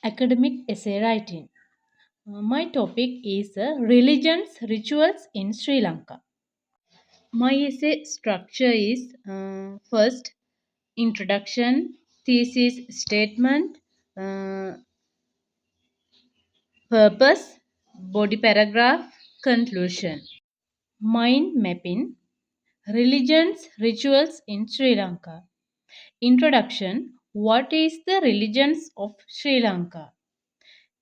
Academic essay writing. My topic is religions, rituals in Sri Lanka. My essay structure is first introduction, thesis statement, uh, purpose, body paragraph, conclusion. Mind mapping, religions, rituals in Sri Lanka. Introduction, what is the religions of Sri Lanka?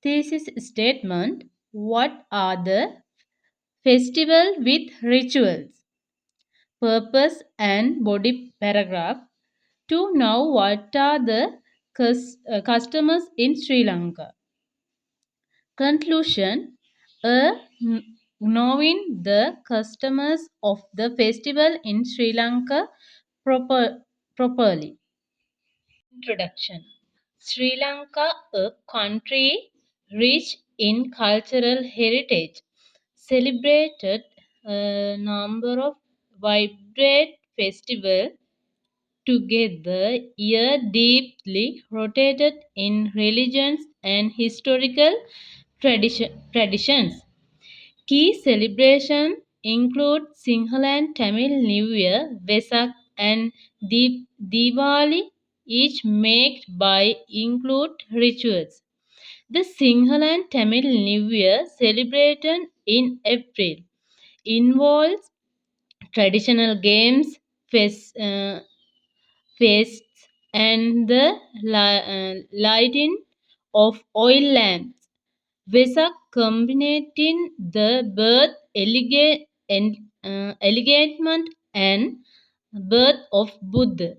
Thesis statement, what are the festival with rituals? Purpose and body paragraph. To know what are the customers in Sri Lanka. Conclusion, knowing the customers of the festival in Sri Lanka properly. Introduction. Sri Lanka, a country rich in cultural heritage, celebrated a number of vibrant festivals together, year deeply rooted in religions and historical traditions. Key celebrations include Sinhala and Tamil New Year, Vesak, and Diwali, each marked by include rituals. The Sinhala and Tamil New Year, celebrated in April, involves traditional games, feasts, and the lighting of oil lamps. Vesak commemorating the birth, enlightenment, and birth of Buddha.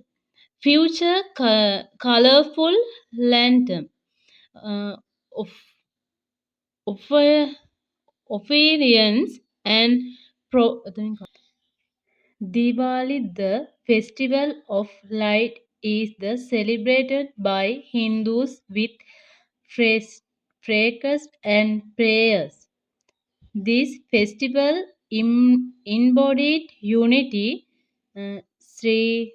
Future colorful lantern of, of, offerings and pro, Diwali, the festival of light, is the celebrated by Hindus with fracas and prayers. This festival embodied unity, Sri,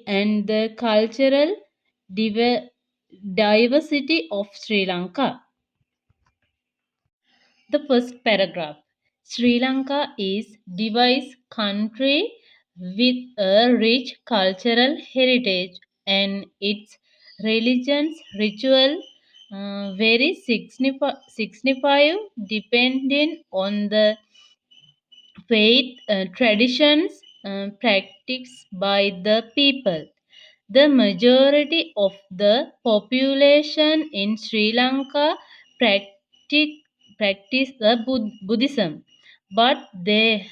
and the cultural diversity of Sri Lanka. The first paragraph. Sri Lanka is diverse country with a rich cultural heritage and its religions ritual very significant depending on the faith traditions practiced by the people. The majority of the population in Sri Lanka practice, practice the Buddhism, but there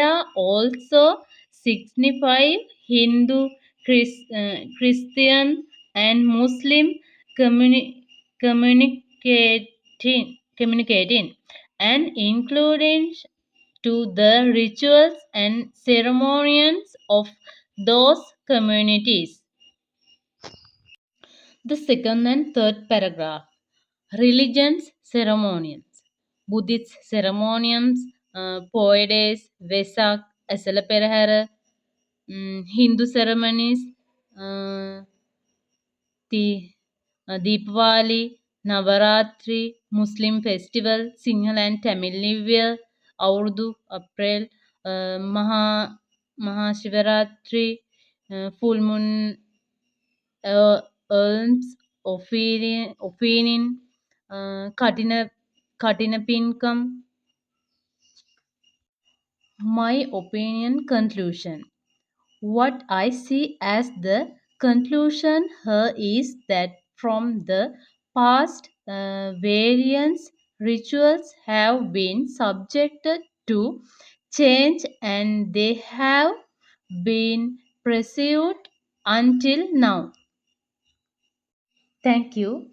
are also signified Hindu, Christian, and Muslim communicating and including to the rituals and ceremonies of those communities. The second and third paragraph. Religions, ceremonies. Buddhist ceremonies, Poedes, Vesak, Asalaperahara, Hindu ceremonies, uh, Deepavali, Navaratri, Muslim festival, Sinhala and Tamil New Year, Urdu, April, Mahashivaratri, full moon, Elms, Opinion, Katina Pinkam. My opinion conclusion. What I see as the conclusion here is that from the past, various rituals have been subjected to change and they have been pursued until now. Thank you.